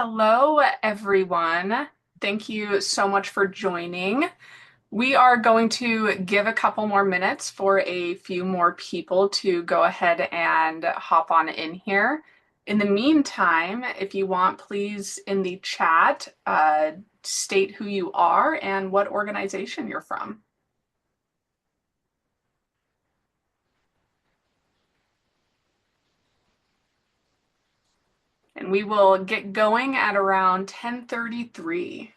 Hello, everyone. Thank you so much for joining. We are going to give a couple more minutes for a few more people to go ahead and hop on in here. In the meantime, if you want, please in the chat, state who you are and what organization you're from. And we will get going at around 10:33.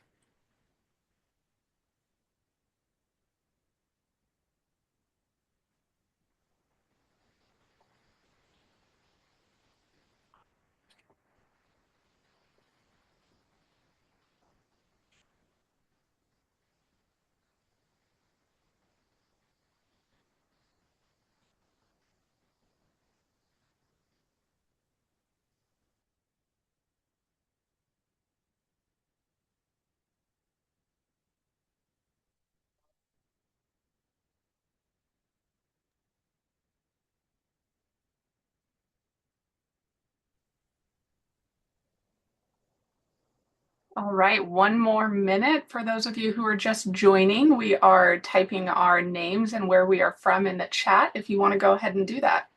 All right, one more minute for those of you who are just joining. We are typing our names and where we are from in the chat if you want to go ahead and do that.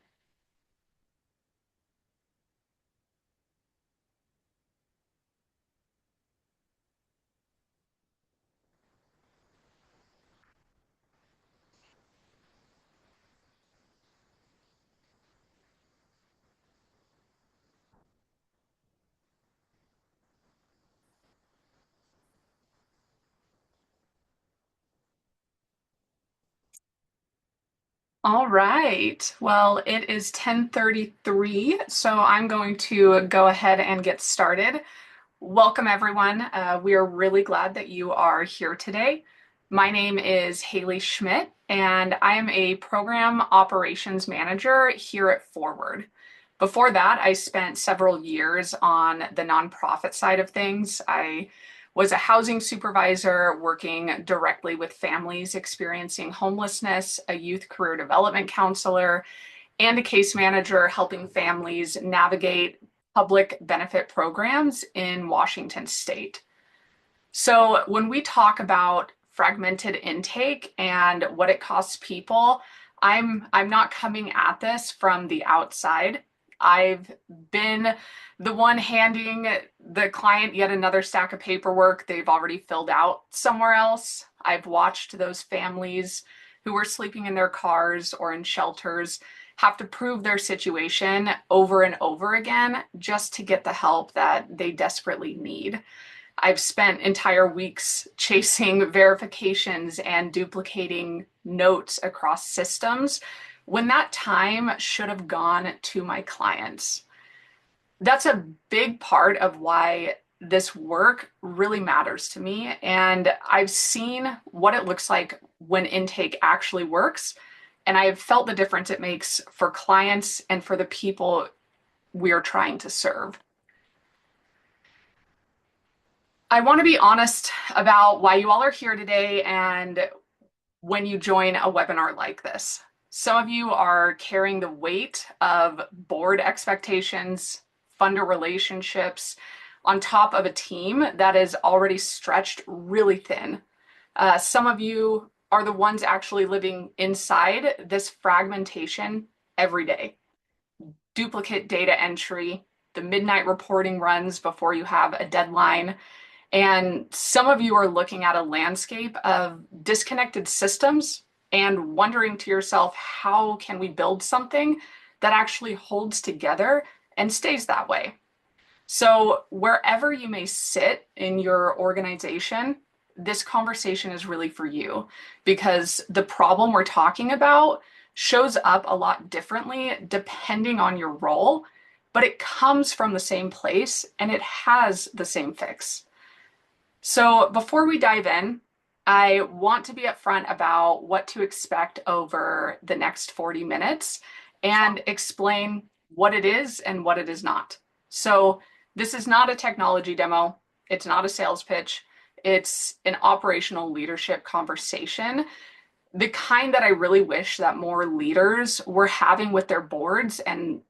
All right. Well, it is 10:33, so I'm going to go ahead and get started. Welcome, everyone. We are really glad that you are here today. My name is Haley Schmidt, and I am a program operations manager here at Forward. Before that, I spent several years on the nonprofit side of things. I was a housing supervisor working directly with families experiencing homelessness, a youth career development counselor, and a case manager helping families navigate public benefit programs in Washington state. So when we talk about fragmented intake and what it costs people, I'm not coming at this from the outside. I've been the one handing the client yet another stack of paperwork they've already filled out somewhere else. I've watched those families who were sleeping in their cars or in shelters have to prove their situation over and over again just to get the help that they desperately need. I've spent entire weeks chasing verifications and duplicating notes across systems when that time should have gone to my clients. That's a big part of why this work really matters to me. And I've seen what it looks like when intake actually works. And I have felt the difference it makes for clients and for the people we're trying to serve. I want to be honest about why you all are here today and when you join a webinar like this. Some of you are carrying the weight of board expectations, funder relationships on top of a team that is already stretched really thin. Some of you are the ones actually living inside this fragmentation every day. Duplicate data entry, the midnight reporting runs before you have a deadline, and some of you are looking at a landscape of disconnected systems and wondering to yourself, how can we build something that actually holds together and stays that way? So, wherever you may sit in your organization, this conversation is really for you because the problem we're talking about shows up a lot differently depending on your role, but it comes from the same place and it has the same fix. So before we dive in, I want to be upfront about what to expect over the next 40 minutes and explain what it is and what it is not. So this is not a technology demo. It's not a sales pitch. It's an operational leadership conversation, the kind that I really wish that more leaders were having with their boards and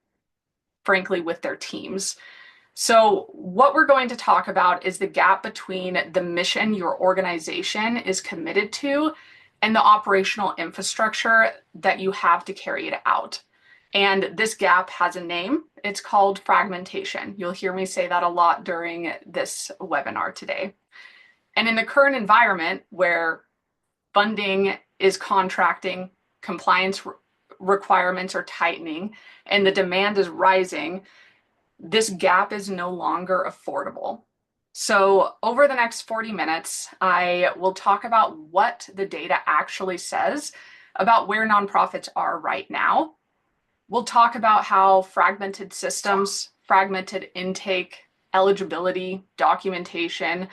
frankly with their teams. So what we're going to talk about is the gap between the mission your organization is committed to and the operational infrastructure that you have to carry it out. And this gap has a name. It's called fragmentation. You'll hear me say that a lot during this webinar today. And in the current environment where funding is contracting, compliance requirements are tightening, and the demand is rising, this gap is no longer affordable. So over the next 40 minutes, I will talk about what the data actually says about where nonprofits are right now. We'll talk about how fragmented systems, fragmented intake, eligibility, documentation,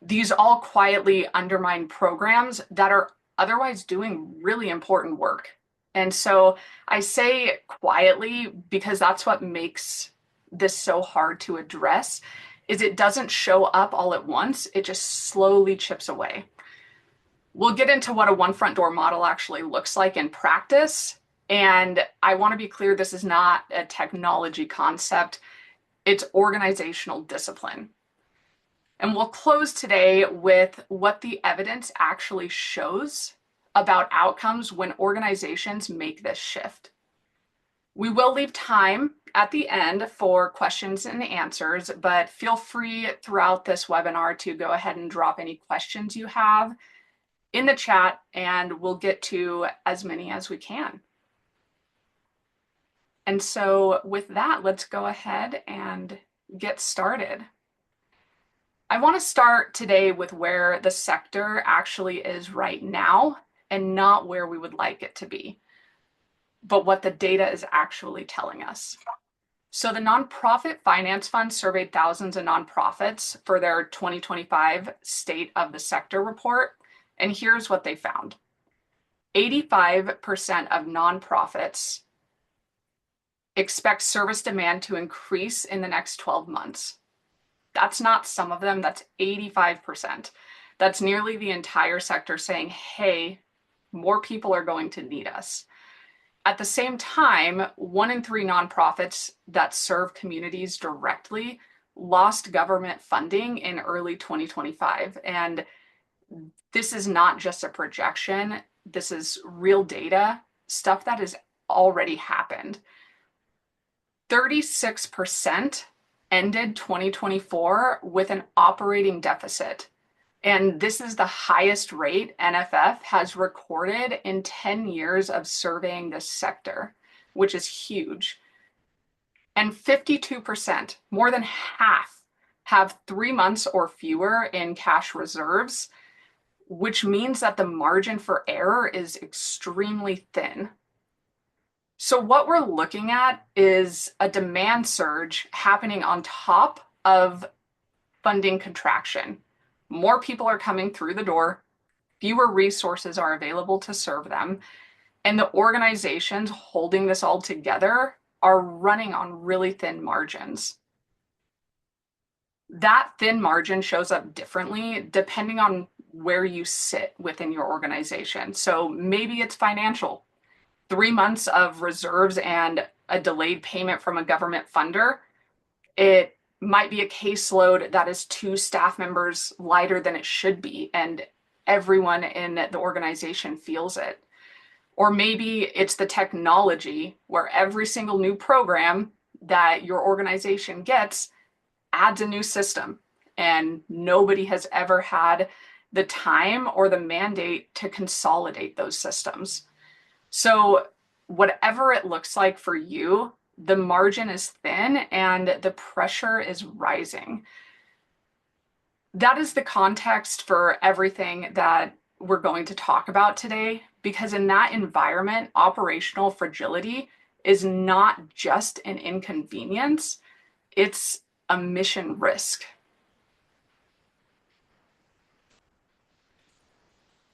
these all quietly undermine programs that are otherwise doing really important work. And so I say quietly because that's what makes this so hard to address, is it doesn't show up all at once. It just slowly chips away. We'll get into what a one front door model actually looks like in practice. And I want to be clear, this is not a technology concept. It's organizational discipline. And we'll close today with what the evidence actually shows about outcomes when organizations make this shift. We will leave time at the end for questions and answers, but feel free throughout this webinar to go ahead and drop any questions you have in the chat, and we'll get to as many as we can. And so with that, let's go ahead and get started. I want to start today with where the sector actually is right now and not where we would like it to be, but what the data is actually telling us. So the Nonprofit Finance Fund surveyed thousands of nonprofits for their 2025 State of the Sector report, and here's what they found. 85% of nonprofits expect service demand to increase in the next 12 months. That's not some of them, that's 85%. That's nearly the entire sector saying, hey, more people are going to need us. At the same time, 1 in 3 nonprofits that serve communities directly lost government funding in early 2025. And this is not just a projection, this is real data, stuff that has already happened. 36% ended 2024 with an operating deficit. And this is the highest rate NFF has recorded in 10 years of surveying this sector, which is huge. And 52%, more than half, have 3 months or fewer in cash reserves, which means that the margin for error is extremely thin. So what we're looking at is a demand surge happening on top of funding contraction. More people are coming through the door, fewer resources are available to serve them, and the organizations holding this all together are running on really thin margins. That thin margin shows up differently depending on where you sit within your organization. So maybe it's financial. 3 months of reserves and a delayed payment from a government funder, it might be a caseload that is 2 staff members lighter than it should be, and everyone in the organization feels it. Or maybe it's the technology where every single new program that your organization gets adds a new system, and nobody has ever had the time or the mandate to consolidate those systems. So whatever it looks like for you, the margin is thin and the pressure is rising. That is the context for everything that we're going to talk about today, because in that environment, operational fragility is not just an inconvenience, it's a mission risk.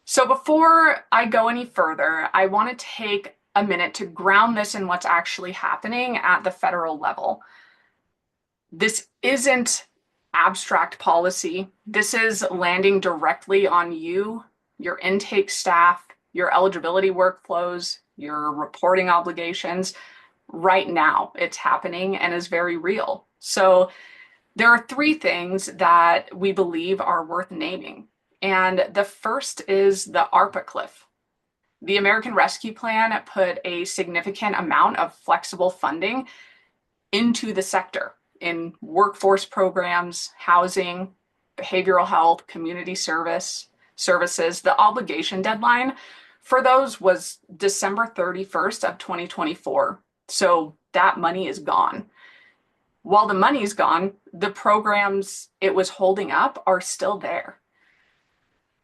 So before I go any further, I want to take a minute to ground this in what's actually happening at the federal level. This isn't abstract policy. This is landing directly on you, your intake staff, your eligibility workflows, your reporting obligations. Right now, it's happening and is very real. So there are three things that we believe are worth naming. And the first is the ARPA cliff. The American Rescue Plan put a significant amount of flexible funding into the sector in workforce programs, housing, behavioral health, community services. The obligation deadline for those was December 31st of 2024. So that money is gone. While the money's gone, the programs it was holding up are still there.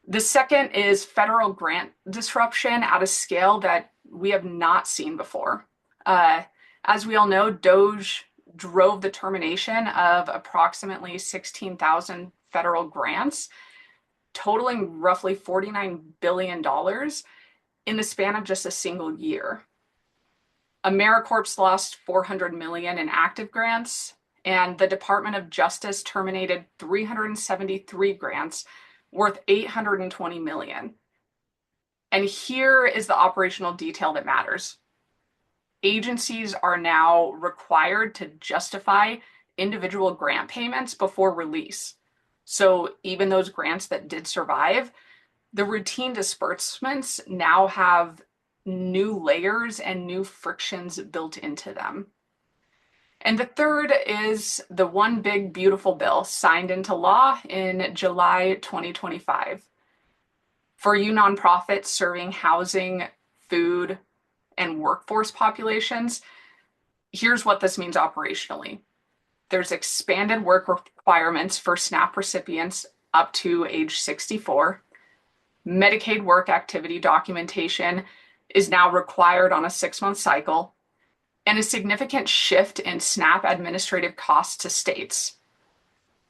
The second is federal grant disruption at a scale that we have not seen before. As we all know, DOGE drove the termination of approximately 16,000 federal grants, totaling roughly $49 billion in the span of just a single year. AmeriCorps lost $400 million in active grants, and the Department of Justice terminated 373 grants worth $820 million. And here is the operational detail that matters. Agencies are now required to justify individual grant payments before release. So even those grants that did survive, the routine disbursements now have new layers and new frictions built into them. And the third is the One Big Beautiful Bill signed into law in July 2025. For you nonprofits serving housing, food, and workforce populations, here's what this means operationally. There's expanded work requirements for SNAP recipients up to age 64. Medicaid work activity documentation is now required on a 6-month cycle, and a significant shift in SNAP administrative costs to states.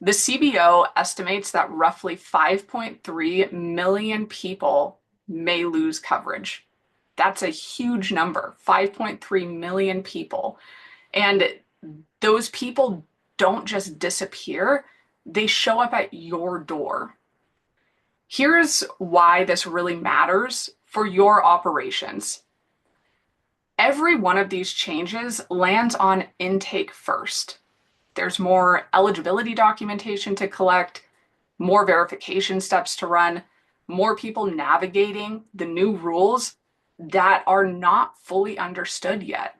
The CBO estimates that roughly 5.3 million people may lose coverage. That's a huge number, 5.3 million people. And those people don't just disappear, they show up at your door. Here's why this really matters for your operations. Every one of these changes lands on intake first. There's more eligibility documentation to collect, more verification steps to run, more people navigating the new rules that are not fully understood yet.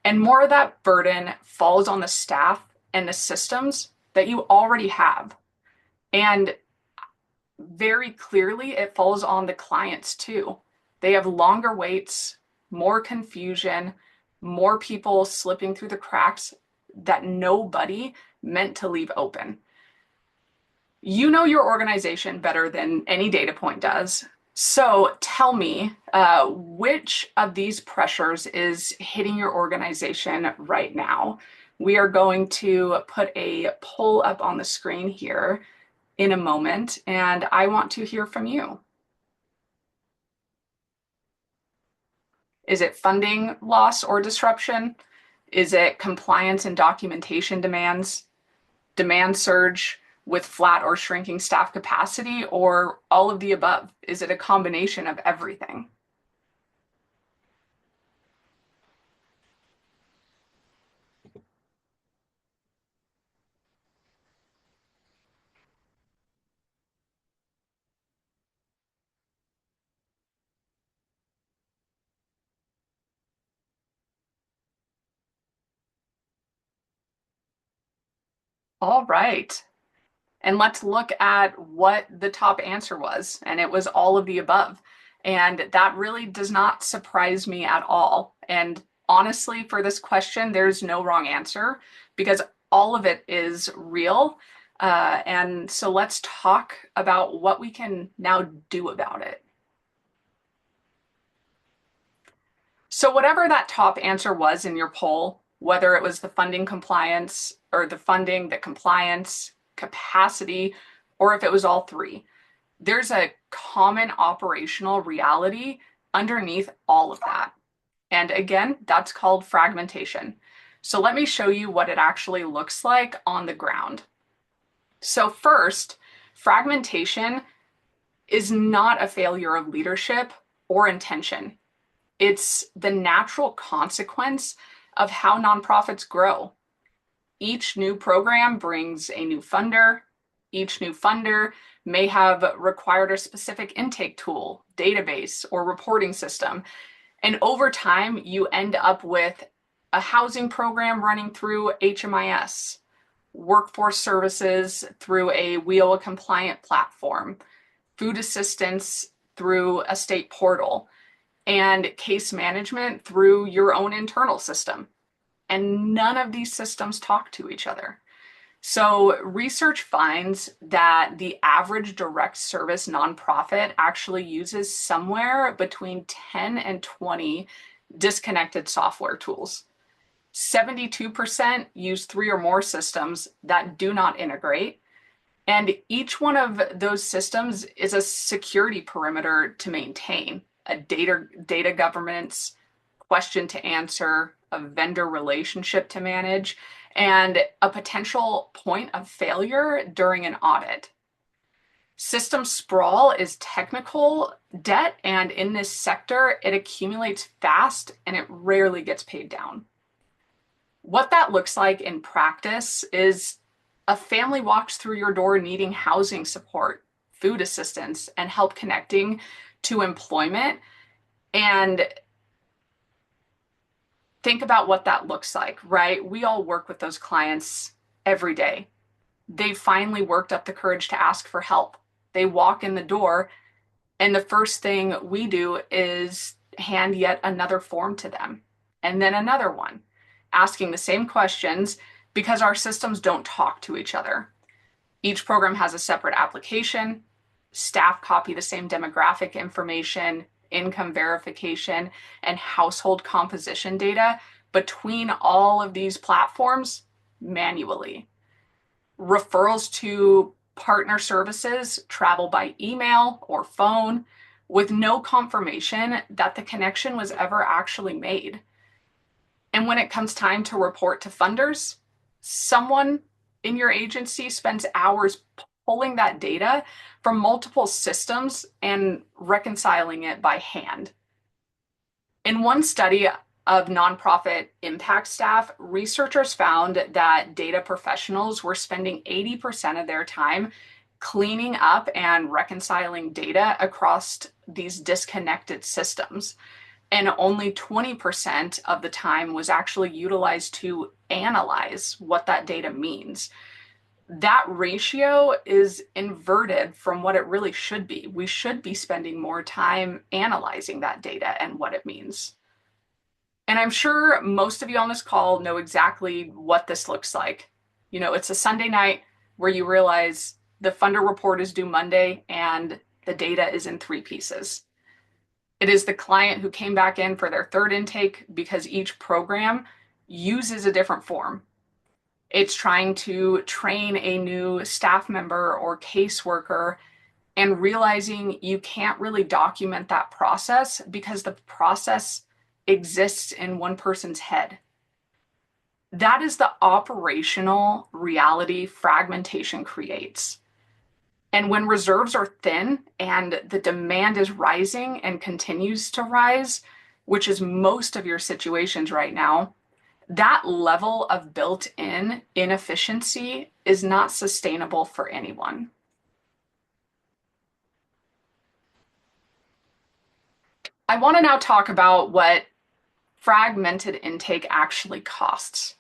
And more of that burden falls on the staff and the systems that you already have. And very clearly, it falls on the clients too. They have longer waits, more confusion, more people slipping through the cracks that nobody meant to leave open. You know your organization better than any data point does. So tell me, which of these pressures is hitting your organization right now? We are going to put a poll up on the screen here in a moment, and I want to hear from you. Is it funding loss or disruption? Is it compliance and documentation demands, demand surge with flat or shrinking staff capacity, or all of the above? Is it a combination of everything? All right. And let's look at what the top answer was. And it was all of the above. And that really does not surprise me at all. And honestly, for this question, there's no wrong answer because all of it is real. And so let's talk about what we can now do about it. So whatever that top answer was in your poll, whether it was the funding compliance or the funding, the compliance, capacity, or if it was all three, there's a common operational reality underneath all of that. And again, that's called fragmentation. So let me show you what it actually looks like on the ground. So first, fragmentation is not a failure of leadership or intention. It's the natural consequence of how nonprofits grow. Each new program brings a new funder. Each new funder may have required a specific intake tool, database, or reporting system. And over time, you end up with a housing program running through HMIS, workforce services through a WIOA compliant platform, food assistance through a state portal, and case management through your own internal system. And none of these systems talk to each other. So research finds that the average direct service nonprofit actually uses somewhere between 10 and 20 disconnected software tools. 72% use 3 or more systems that do not integrate. And each one of those systems is a security perimeter to maintain, a data governance, question to answer, a vendor relationship to manage, and a potential point of failure during an audit. System sprawl is technical debt, and in this sector, it accumulates fast and it rarely gets paid down. What that looks like in practice is a family walks through your door needing housing support, food assistance, and help connecting to employment. And think about what that looks like, right? We all work with those clients every day. They finally worked up the courage to ask for help. They walk in the door, and the first thing we do is hand yet another form to them, and then another one, asking the same questions because our systems don't talk to each other. Each program has a separate application. Staff copy the same demographic information, income verification, and household composition data between all of these platforms manually. Referrals to partner services travel by email or phone with no confirmation that the connection was ever actually made. And when it comes time to report to funders, someone in your agency spends hours pulling that data from multiple systems and reconciling it by hand. In one study of nonprofit impact staff, researchers found that data professionals were spending 80% of their time cleaning up and reconciling data across these disconnected systems. And only 20% of the time was actually utilized to analyze what that data means. That ratio is inverted from what it really should be. We should be spending more time analyzing that data and what it means. And I'm sure most of you on this call know exactly what this looks like. You know, it's a Sunday night where you realize the funder report is due Monday and the data is in 3 pieces. It is the client who came back in for their 3rd intake because each program uses a different form. It's trying to train a new staff member or caseworker and realizing you can't really document that process because the process exists in one person's head. That is the operational reality fragmentation creates. And when reserves are thin and the demand is rising and continues to rise, which is most of your situations right now, that level of built-in inefficiency is not sustainable for anyone. I want to now talk about what fragmented intake actually costs,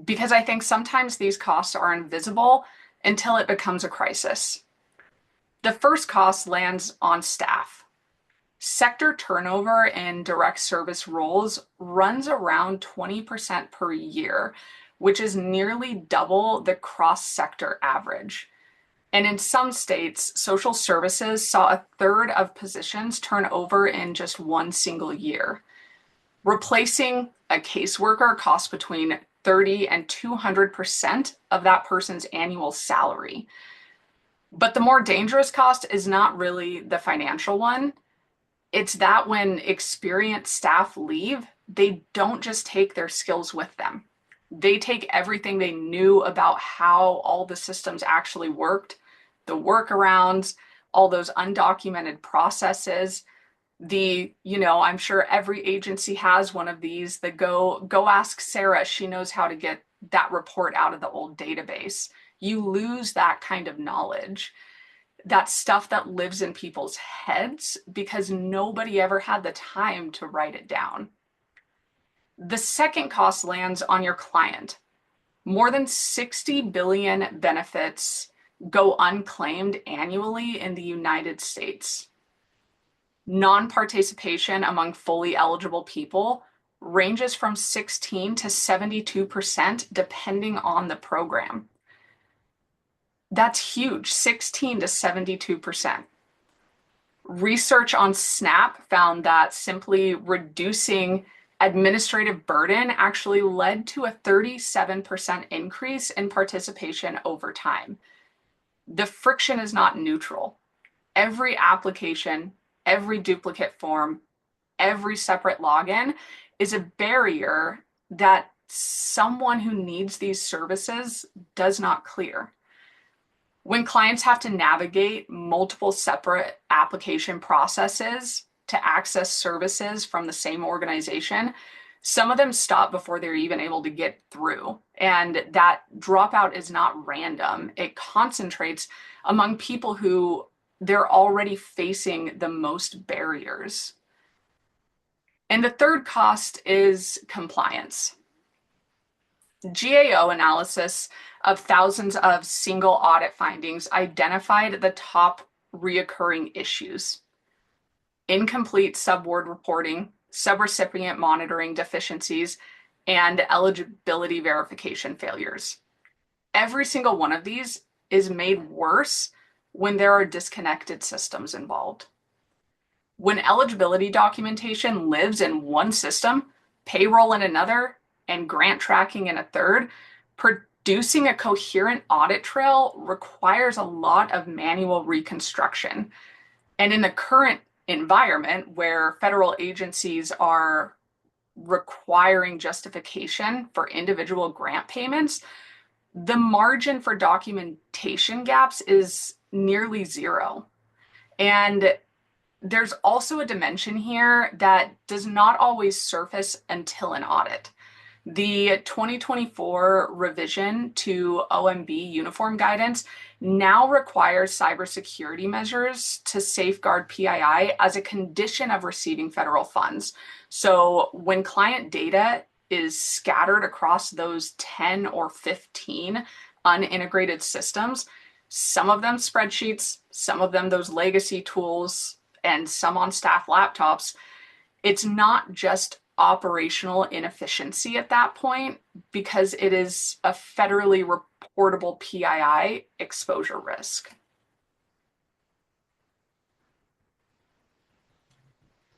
because I think sometimes these costs are invisible until it becomes a crisis. The first cost lands on staff. Sector turnover in direct service roles runs around 20% per year, which is nearly double the cross-sector average. And in some states, social services saw 1/3 of positions turn over in just one single year. Replacing a caseworker costs between 30 and 200% of that person's annual salary. But the more dangerous cost is not really the financial one. It's that when experienced staff leave, they don't just take their skills with them. They take everything they knew about how all the systems actually worked, the workarounds, all those undocumented processes, I'm sure every agency has one of these. The go ask Sarah, she knows how to get that report out of the old database. You lose that kind of knowledge, that stuff that lives in people's heads because nobody ever had the time to write it down. The second cost lands on your client. More than 60 billion benefits go unclaimed annually in the United States. Non-participation among fully eligible people ranges from 16 to 72% depending on the program. That's huge, 16 to 72%. Research on SNAP found that simply reducing administrative burden actually led to a 37% increase in participation over time. The friction is not neutral. Every application, every duplicate form, every separate login is a barrier that someone who needs these services does not clear. When clients have to navigate multiple separate application processes to access services from the same organization, some of them stop before they're even able to get through. And that dropout is not random. It concentrates among people who they're already facing the most barriers. And the third cost is compliance. GAO analysis of thousands of single audit findings identified the top reoccurring issues: incomplete subward reporting, subrecipient monitoring deficiencies, and eligibility verification failures. Every single one of these is made worse when there are disconnected systems involved. When eligibility documentation lives in one system, payroll in another, and grant tracking in a third, producing a coherent audit trail requires a lot of manual reconstruction. And in the current environment where federal agencies are requiring justification for individual grant payments, the margin for documentation gaps is nearly zero. And there's also a dimension here that does not always surface until an audit. The 2024 revision to OMB uniform guidance now requires cybersecurity measures to safeguard PII as a condition of receiving federal funds. So when client data is scattered across those 10 or 15 unintegrated systems, some of them spreadsheets, some of them those legacy tools, and some on staff laptops, it's not just operational inefficiency at that point because it is a federally reportable PII exposure risk.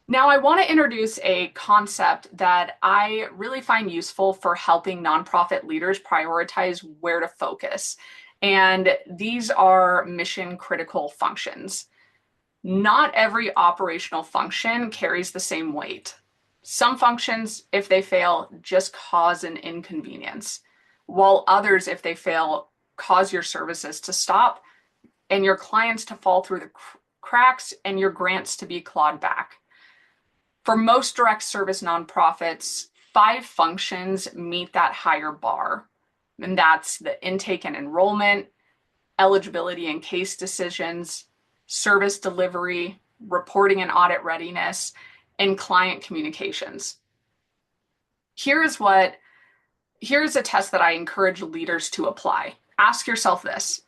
Now, I want to introduce a concept that I really find useful for helping nonprofit leaders prioritize where to focus. And these are mission critical functions. Not every operational function carries the same weight. Some functions, if they fail, just cause an inconvenience, while others, if they fail, cause your services to stop and your clients to fall through the cracks and your grants to be clawed back. For most direct service nonprofits, 5 functions meet that higher bar, and that's the intake and enrollment, eligibility and case decisions, service delivery, reporting and audit readiness, and client communications. Here's a test that I encourage leaders to apply. Ask yourself this: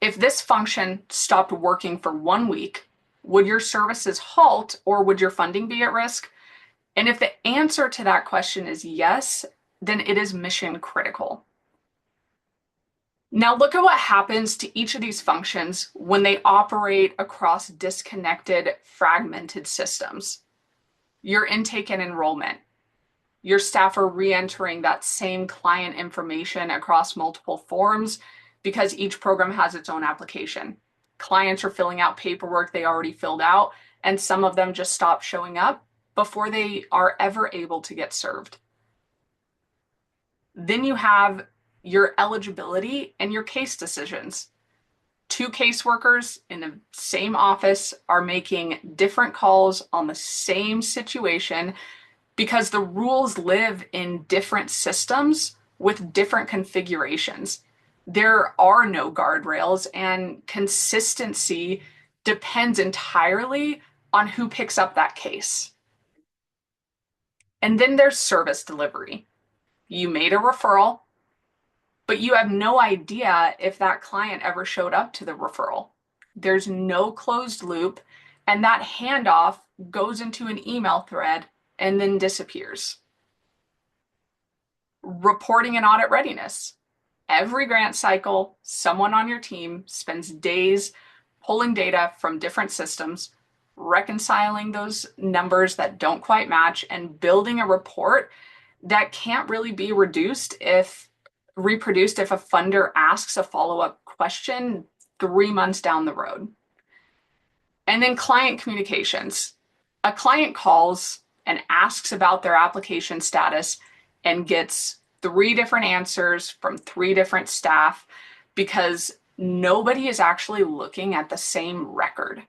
if this function stopped working for 1 week, would your services halt or would your funding be at risk? And if the answer to that question is yes, then it is mission critical. Now look at what happens to each of these functions when they operate across disconnected, fragmented systems. Your intake and enrollment. Your staff are re-entering that same client information across multiple forms because each program has its own application. Clients are filling out paperwork they already filled out, and some of them just stop showing up before they are ever able to get served. Then you have your eligibility and your case decisions. Two caseworkers in the same office are making different calls on the same situation because the rules live in different systems with different configurations. There are no guardrails, and consistency depends entirely on who picks up that case. And then there's service delivery. You made a referral, but you have no idea if that client ever showed up to the referral. There's no closed loop, and that handoff goes into an email thread and then disappears. Reporting and audit readiness. Every grant cycle, someone on your team spends days pulling data from different systems, reconciling those numbers that don't quite match, and building a report that can't really be reproduced if a funder asks a follow-up question 3 months down the road. And then client communications. A client calls and asks about their application status and gets 3 different answers from 3 different staff because nobody is actually looking at the same record.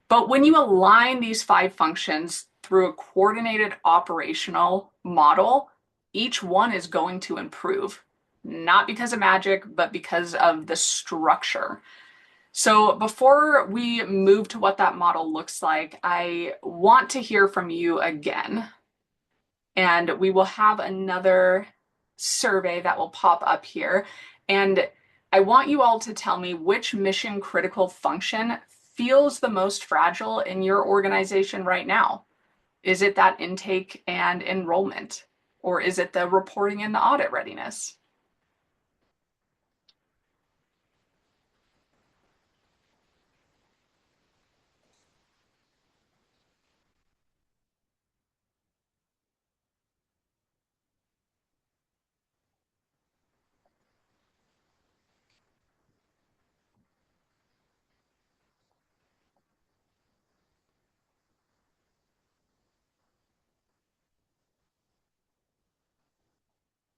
But when you align these 5 functions through a coordinated operational model, each one is going to improve, not because of magic, but because of the structure. So before we move to what that model looks like, I want to hear from you again. And we will have another survey that will pop up here. And I want you all to tell me which mission critical function feels the most fragile in your organization right now. Is it that intake and enrollment? Or is it the reporting and the audit readiness?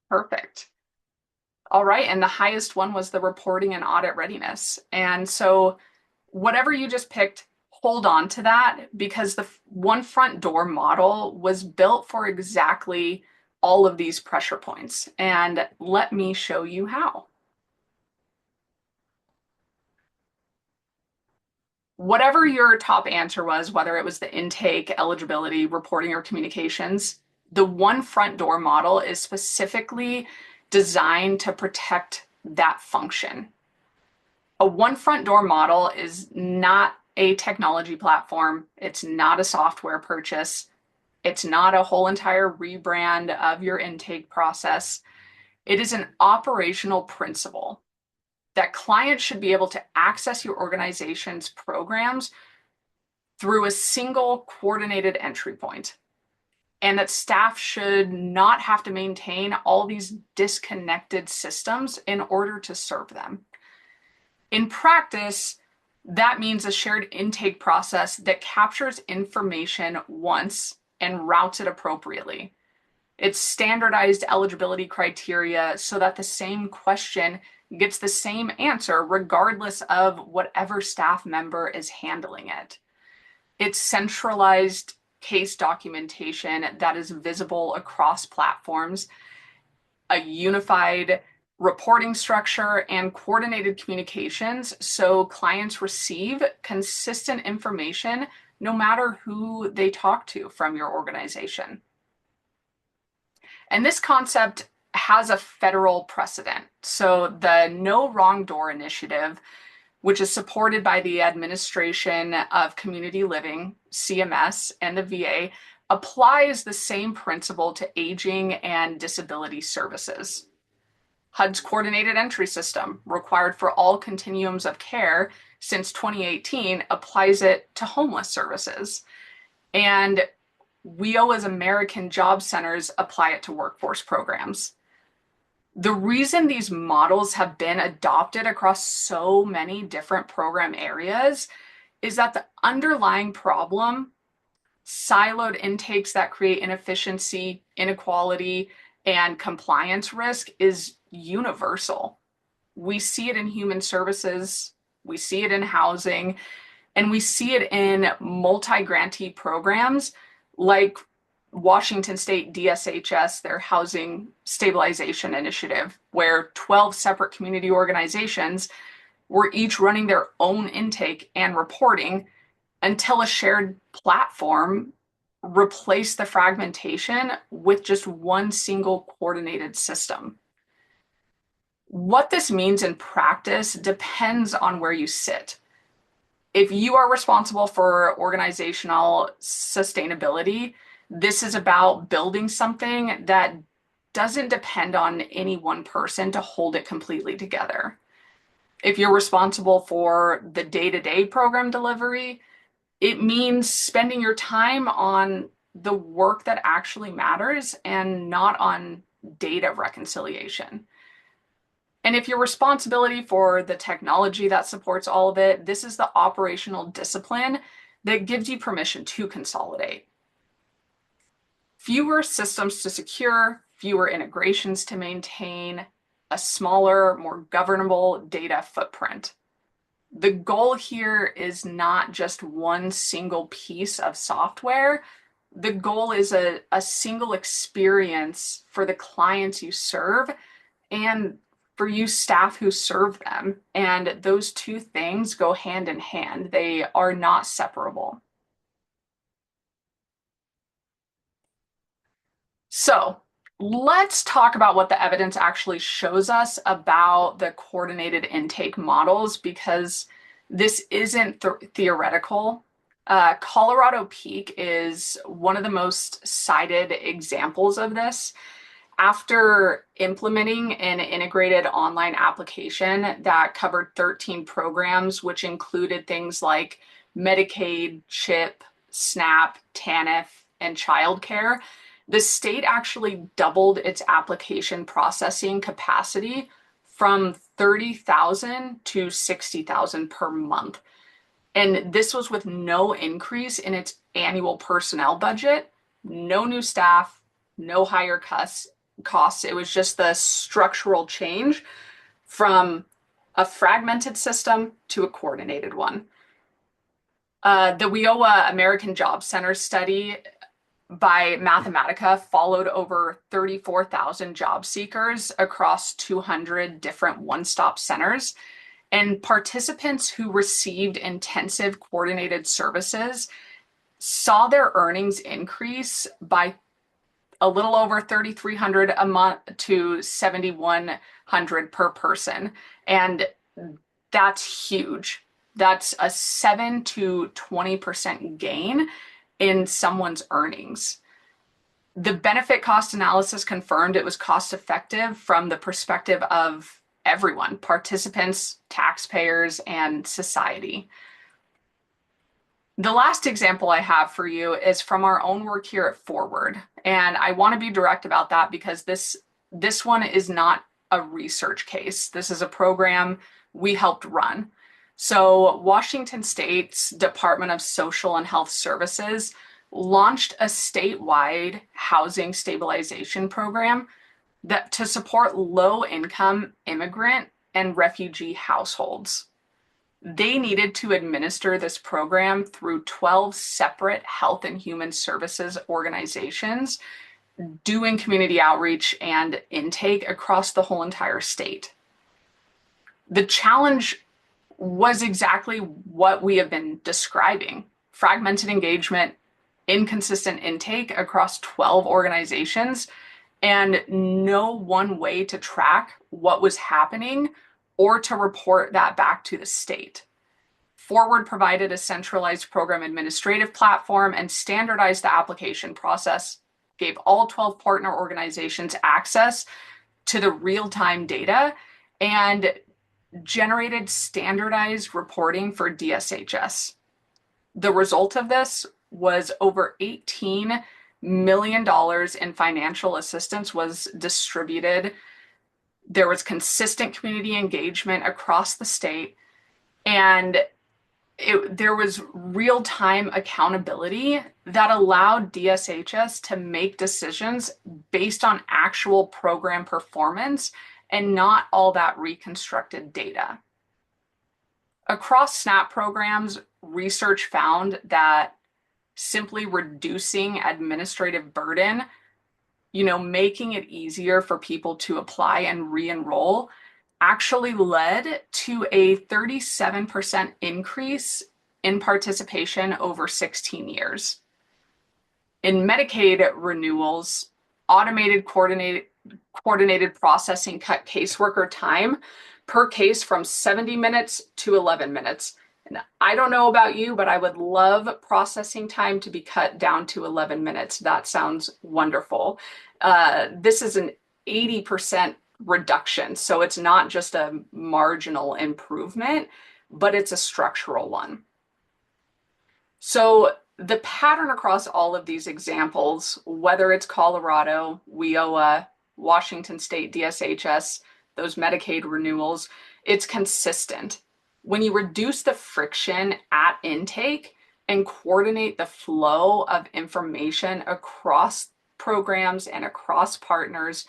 Perfect. All right, and the highest one was the reporting and audit readiness. And so whatever you just picked, hold on to that because the one front door model was built for exactly all of these pressure points. And let me show you how. Whatever your top answer was, whether it was the intake, eligibility, reporting, or communications, the one front door model is specifically designed to protect that function. A one front door model is not a technology platform. It's not a software purchase. It's not a whole entire rebrand of your intake process. It is an operational principle that clients should be able to access your organization's programs through a single coordinated entry point, and that staff should not have to maintain all these disconnected systems in order to serve them. In practice, that means a shared intake process that captures information once and routes it appropriately. It's standardized eligibility criteria so that the same question gets the same answer regardless of whatever staff member is handling it. It's centralized case documentation that is visible across platforms, a unified reporting structure, and coordinated communications so clients receive consistent information no matter who they talk to from your organization. And this concept has a federal precedent. So the No Wrong Door Initiative, which is supported by the Administration of Community Living, CMS, and the VA, applies the same principle to aging and disability services. HUD's coordinated entry system, required for all continuums of care since 2018, applies it to homeless services. And WEO as American Job Centers apply it to workforce programs. The reason these models have been adopted across so many different program areas is that the underlying problem, siloed intakes that create inefficiency, inequality, and compliance risk, is universal. We see it in human services, we see it in housing, and we see it in multi-grantee programs like Washington State DSHS, their Housing Stabilization Initiative, where 12 separate community organizations were each running their own intake and reporting until a shared platform replaced the fragmentation with just one single coordinated system. What this means in practice depends on where you sit. If you are responsible for organizational sustainability, this is about building something that doesn't depend on any one person to hold it completely together. If you're responsible for the day-to-day program delivery, it means spending your time on the work that actually matters and not on data reconciliation. And if your responsibility for the technology that supports all of it, this is the operational discipline that gives you permission to consolidate. Fewer systems to secure, fewer integrations to maintain, a smaller, more governable data footprint. The goal here is not just one single piece of software. The goal is a single experience for the clients you serve and for you staff who serve them. And those two things go hand in hand. They are not separable. So let's talk about what the evidence actually shows us about the coordinated intake models, because this isn't theoretical. Colorado Peak is one of the most cited examples of this. After implementing an integrated online application that covered 13 programs, which included things like Medicaid, CHIP, SNAP, TANF, and childcare, the state actually doubled its application processing capacity from 30,000 to 60,000 per month. And this was with no increase in its annual personnel budget, no new staff, no higher costs. It was just the structural change from a fragmented system to a coordinated one. The WIOA American Job Center study by Mathematica followed over 34,000 job seekers across 200 different one-stop centers. And participants who received intensive coordinated services saw their earnings increase by a little over 3,300 a month to 7,100 per person. And that's huge. That's a 7 to 20% gain in someone's earnings. The benefit cost analysis confirmed it was cost effective from the perspective of everyone, participants, taxpayers, and society. The last example I have for you is from our own work here at Forward. And I want to be direct about that because this one is not a research case. This is a program we helped run. So Washington State's Department of Social and Health Services launched a statewide housing stabilization program that to support low-income immigrant and refugee households. They needed to administer this program through 12 separate health and human services organizations, doing community outreach and intake across the whole entire state. The challenge was exactly what we have been describing: fragmented engagement, inconsistent intake across 12 organizations, and no one way to track what was happening or to report that back to the state. Forward provided a centralized program administrative platform and standardized the application process, gave all 12 partner organizations access to the real-time data, and generated standardized reporting for DSHS. The result of this was over $18 million in financial assistance was distributed. There was consistent community engagement across the state, and there was real-time accountability that allowed DSHS to make decisions based on actual program performance and not all that reconstructed data. Across SNAP programs, research found that simply reducing administrative burden, making it easier for people to apply and re-enroll, actually led to a 37% increase in participation over 16 years. In Medicaid renewals, automated coordinated processing cut caseworker time per case from 70 minutes to 11 minutes. And I don't know about you, but I would love processing time to be cut down to 11 minutes. That sounds wonderful. This is an 80% reduction. So it's not just a marginal improvement, but it's a structural one. So the pattern across all of these examples, whether it's Colorado, WIOA, Washington State, DSHS, those Medicaid renewals, it's consistent. When you reduce the friction at intake and coordinate the flow of information across programs and across partners,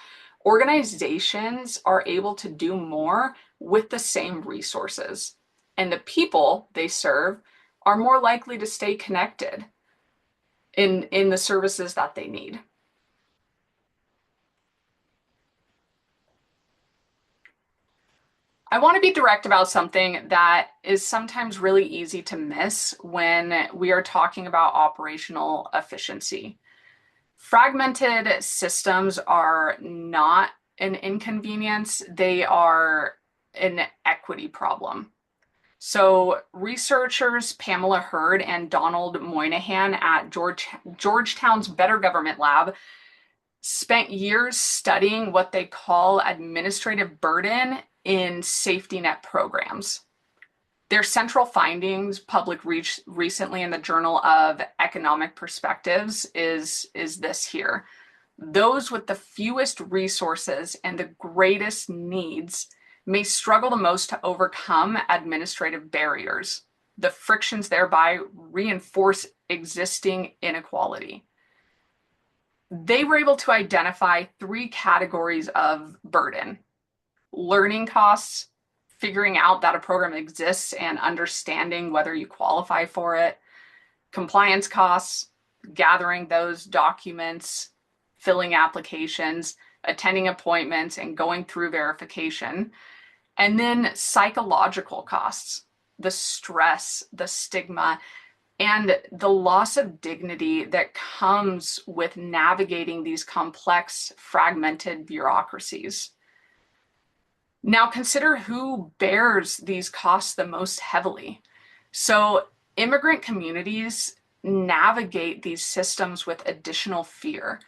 organizations are able to do more with the same resources. And the people they serve are more likely to stay connected in the services that they need. I want to be direct about something that is sometimes really easy to miss when we are talking about operational efficiency. Fragmented systems are not an inconvenience, they are an equity problem. So researchers Pamela Hurd and Donald Moynihan at Georgetown's Better Government Lab spent years studying what they call administrative burden in safety net programs. Their central findings, published recently in the Journal of Economic Perspectives, is this here. Those with the fewest resources and the greatest needs may struggle the most to overcome administrative barriers. The frictions thereby reinforce existing inequality. They were able to identify 3 categories of burden: learning costs, figuring out that a program exists and understanding whether you qualify for it; compliance costs, gathering those documents, filling applications, attending appointments, and going through verification; and then psychological costs, the stress, the stigma, and the loss of dignity that comes with navigating these complex, fragmented bureaucracies. Now consider who bears these costs the most heavily. So immigrant communities navigate these systems with additional fear.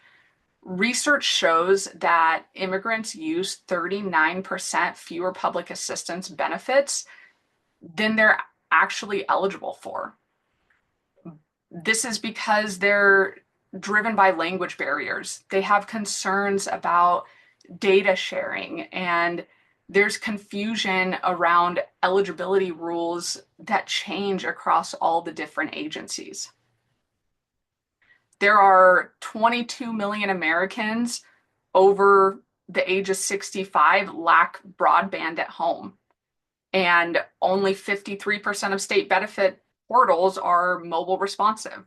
Research shows that immigrants use 39% fewer public assistance benefits than they're actually eligible for. This is because they're driven by language barriers. They have concerns about data sharing, and there's confusion around eligibility rules that change across all the different agencies. There are 22 million Americans over the age of 65 lack broadband at home, and only 53% of state benefit portals are mobile responsive.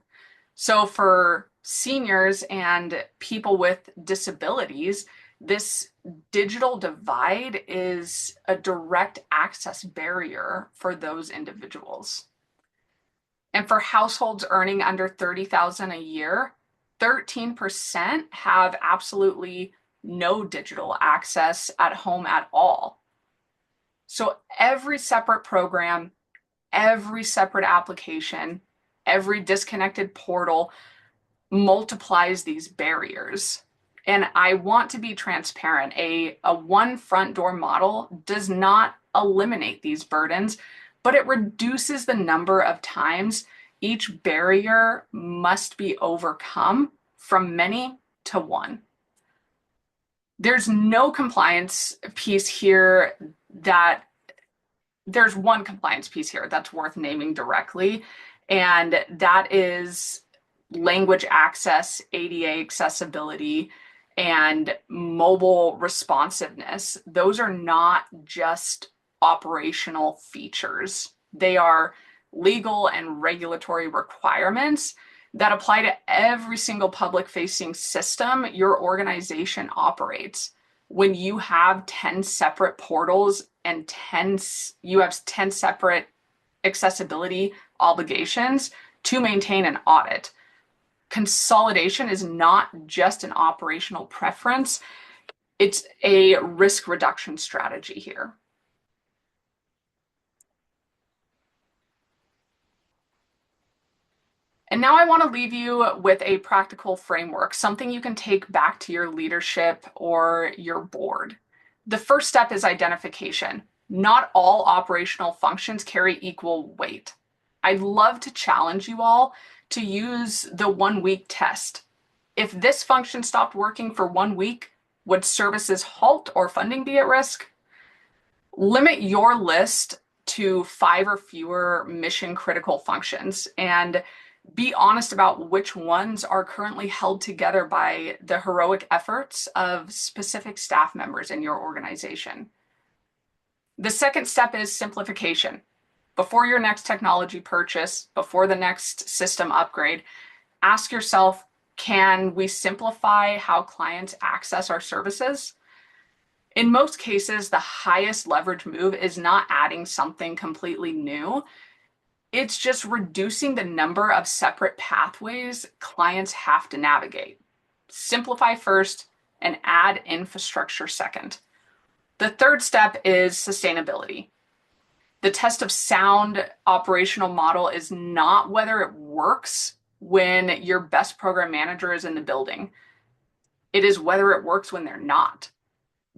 So for seniors and people with disabilities, this digital divide is a direct access barrier for those individuals. And for households earning under $30,000 a year, 13% have absolutely no digital access at home at all. So every separate program, every separate application, every disconnected portal multiplies these barriers. And I want to be transparent. A one front door model does not eliminate these burdens, but it reduces the number of times each barrier must be overcome from many to one. There's no compliance piece here there's one compliance piece here that's worth naming directly, and that is language access, ADA accessibility, and mobile responsiveness, those are not just operational features. They are legal and regulatory requirements that apply to every single public-facing system your organization operates. When you have 10 separate portals and you have 10 separate accessibility obligations to maintain an audit. Consolidation is not just an operational preference, it's a risk reduction strategy here. And now I want to leave you with a practical framework, something you can take back to your leadership or your board. The first step is identification. Not all operational functions carry equal weight. I'd love to challenge you all to use the 1 week test. If this function stopped working for 1 week, would services halt or funding be at risk? Limit your list to 5 or fewer mission critical functions and be honest about which ones are currently held together by the heroic efforts of specific staff members in your organization. The second step is simplification. Before your next technology purchase, before the next system upgrade, ask yourself, can we simplify how clients access our services? In most cases, the highest leverage move is not adding something completely new. It's just reducing the number of separate pathways clients have to navigate. Simplify first and add infrastructure second. The third step is sustainability. The test of sound operational model is not whether it works when your best program manager is in the building. It is whether it works when they're not.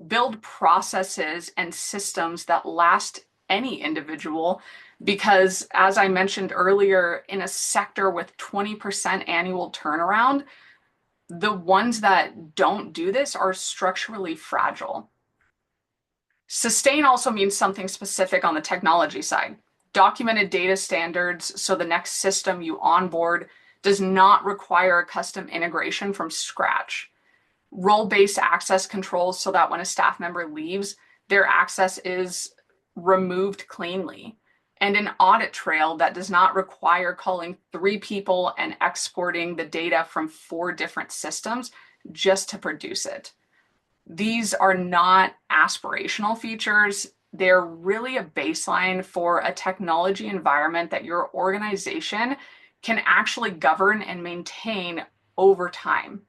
Build processes and systems that last any individual, because as I mentioned earlier, in a sector with 20% annual turnaround, the ones that don't do this are structurally fragile. Sustain also means something specific on the technology side. Documented data standards so the next system you onboard does not require a custom integration from scratch. Role-based access controls so that when a staff member leaves, their access is removed cleanly. And an audit trail that does not require calling 3 people and exporting the data from 4 different systems just to produce it. These are not aspirational features. They're really a baseline for a technology environment that your organization can actually govern and maintain over time.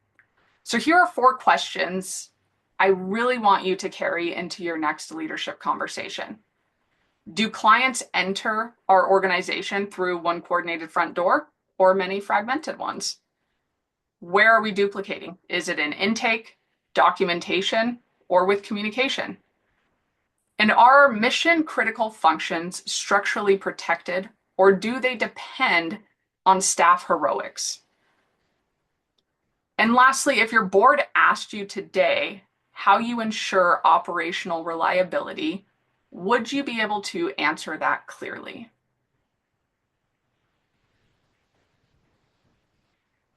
So here are 4 questions I really want you to carry into your next leadership conversation. Do clients enter our organization through one coordinated front door or many fragmented ones? Where are we duplicating? Is it in intake, documentation, or with communication? And are mission critical functions structurally protected, or do they depend on staff heroics? And lastly, if your board asked you today how you ensure operational reliability, would you be able to answer that clearly?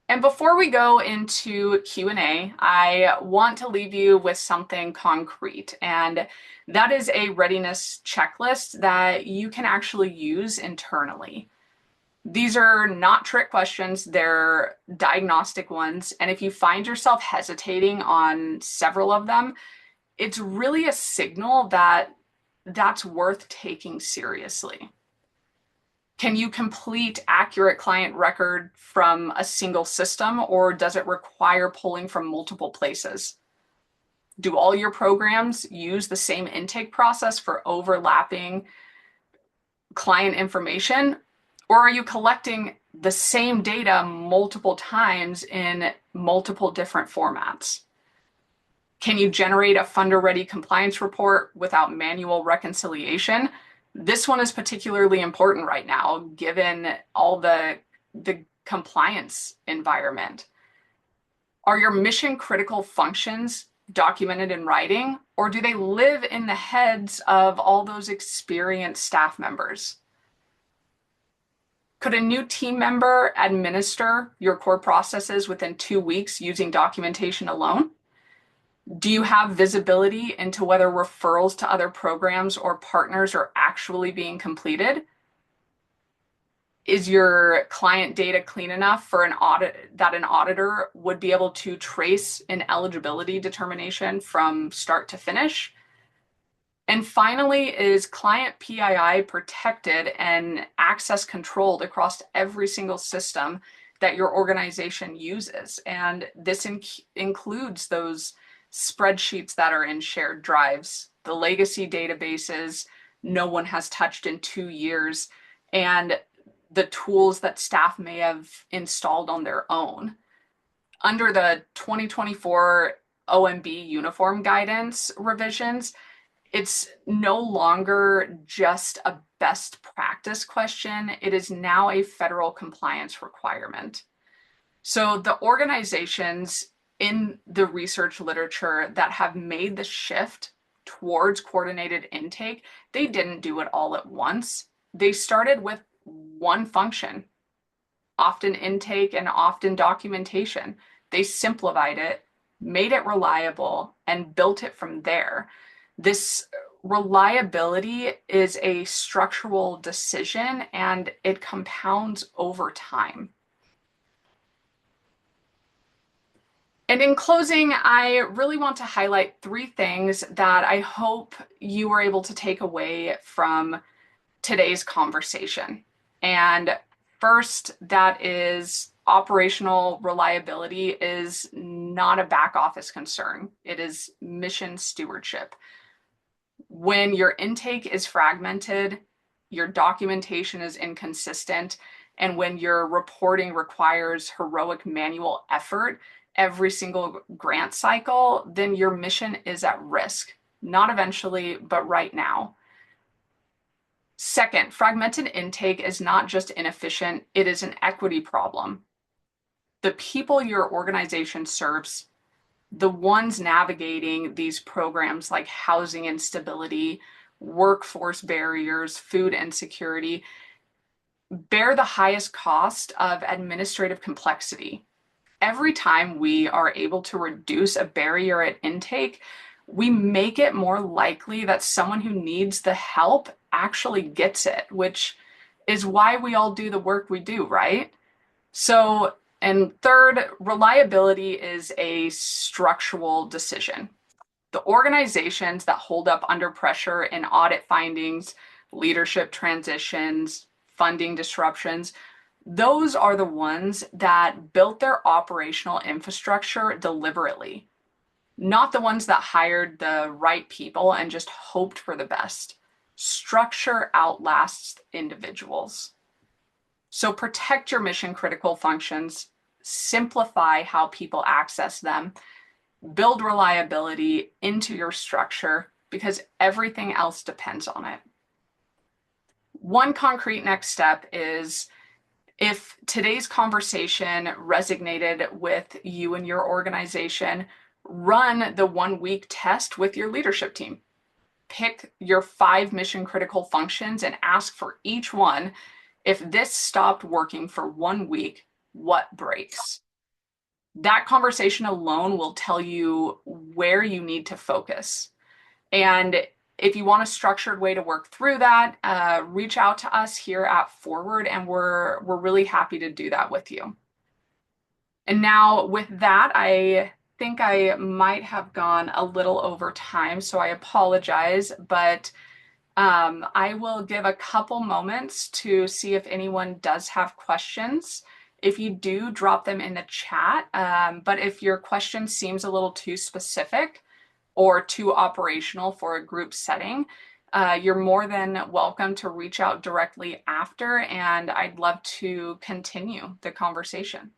And before we go into Q&A, I want to leave you with something concrete, and that is a readiness checklist that you can actually use internally. These are not trick questions, they're diagnostic ones, and if you find yourself hesitating on several of them, it's really a signal that that's worth taking seriously. Can you complete accurate client record from a single system, or does it require pulling from multiple places? Do all your programs use the same intake process for overlapping client information, or are you collecting the same data multiple times in multiple different formats? Can you generate a funder-ready compliance report without manual reconciliation? This one is particularly important right now, given all the compliance environment. Are your mission critical functions documented in writing, or do they live in the heads of all those experienced staff members? Could a new team member administer your core processes within 2 weeks using documentation alone? Do you have visibility into whether referrals to other programs or partners are actually being completed? Is your client data clean enough for an audit that an auditor would be able to trace an eligibility determination from start to finish? And finally, is client PII protected and access controlled across every single system that your organization uses? And this includes those spreadsheets that are in shared drives, the legacy databases no one has touched in 2 years, and the tools that staff may have installed on their own. Under the 2024 OMB uniform guidance revisions, it's no longer just a best practice question. It is now a federal compliance requirement. So the organizations in the research literature that have made the shift towards coordinated intake, they didn't do it all at once. They started with one function, often intake and often documentation. They simplified it, made it reliable, and built it from there. This reliability is a structural decision and it compounds over time. And in closing, I really want to highlight 3 things that I hope you were able to take away from today's conversation. And first, that is operational reliability is not a back office concern. It is mission stewardship. When your intake is fragmented, your documentation is inconsistent, and when your reporting requires heroic manual effort every single grant cycle, then your mission is at risk. Not eventually, but right now. Second, fragmented intake is not just inefficient, it is an equity problem. The people your organization serves, the ones navigating these programs like housing instability, workforce barriers, food insecurity, bear the highest cost of administrative complexity. Every time we are able to reduce a barrier at intake, we make it more likely that someone who needs the help actually gets it, which is why we all do the work we do, right? So, and third, reliability is a structural decision. The organizations that hold up under pressure in audit findings, leadership transitions, funding disruptions, those are the ones that built their operational infrastructure deliberately, not the ones that hired the right people and just hoped for the best. Structure outlasts individuals. So protect your mission critical functions, simplify how people access them, build reliability into your structure because everything else depends on it. One concrete next step is if today's conversation resonated with you and your organization, run the 1-week test with your leadership team. Pick your 5 mission critical functions and ask for each one, if this stopped working for 1 week, what breaks? That conversation alone will tell you where you need to focus. And if you want a structured way to work through that, reach out to us here at Forward, and we're really happy to do that with you. And now with that, I think I might have gone a little over time, so I apologize, but I will give a couple moments to see if anyone does have questions. If you do, drop them in the chat, but if your question seems a little too specific or too operational for a group setting, you're more than welcome to reach out directly after, and I'd love to continue the conversation.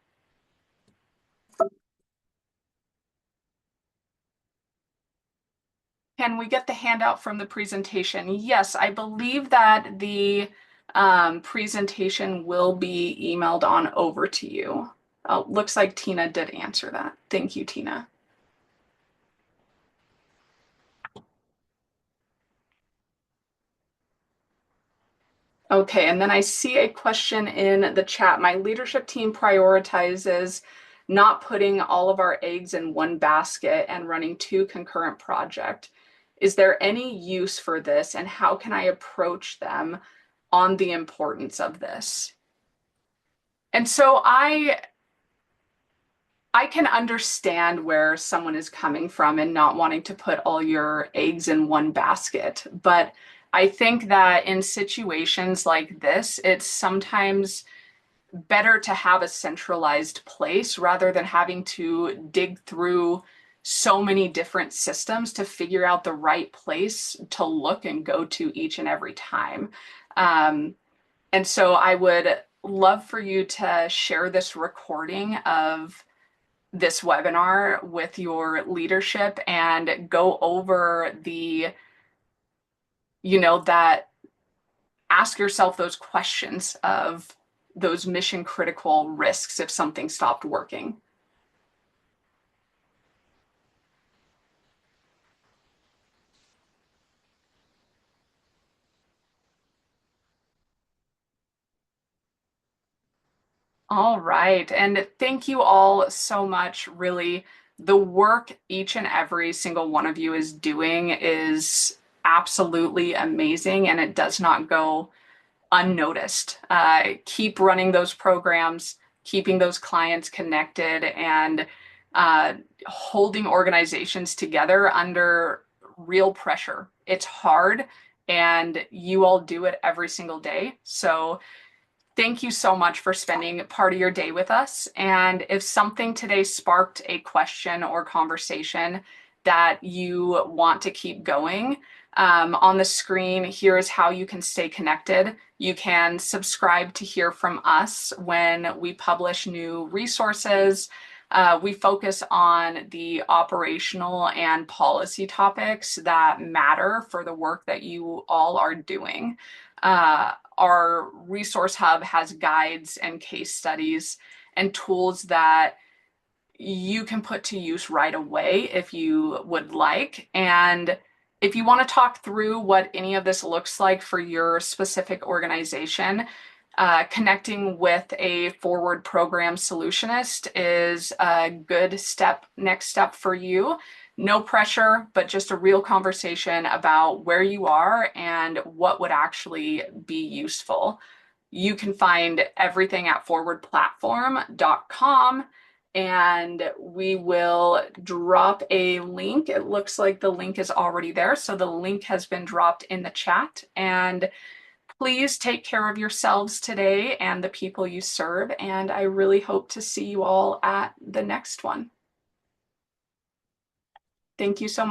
Can we get the handout from the presentation? Yes, I believe that the presentation will be emailed on over to you. Looks like Tina did answer that. Thank you, Tina. Okay, and then I see a question in the chat. My leadership team prioritizes not putting all of our eggs in one basket and running two concurrent projects. Is there any use for this, and how can I approach them on the importance of this? And so I can understand where someone is coming from and not wanting to put all your eggs in one basket. But I think that in situations like this, it's sometimes better to have a centralized place rather than having to dig through so many different systems to figure out the right place to look and go to each and every time. Um, and so I would love for you to share this recording of this webinar with your leadership and go over that ask yourself those questions of those mission critical risks if something stopped working. All right. And thank you all so much. Really, the work each and every single one of you is doing is absolutely amazing, and it does not go unnoticed. Keep running those programs, keeping those clients connected, and uh, holding organizations together under real pressure. It's hard, and you all do it every single day. So thank you so much for spending part of your day with us. And if something today sparked a question or conversation that you want to keep going, on the screen, here is how you can stay connected. You can subscribe to hear from us when we publish new resources. We focus on the operational and policy topics that matter for the work that you all are doing. Our resource hub has guides and case studies and tools that you can put to use right away if you would like. And if you want to talk through what any of this looks like for your specific organization, connecting with a forward program solutionist is a good next step for you. No pressure, but just a real conversation about where you are and what would actually be useful. You can find everything at forwardplatform.com, and we will drop a link. It looks like the link is already there. So the link has been dropped in the chat. And please take care of yourselves today and the people you serve. And I really hope to see you all at the next one. Thank you so much.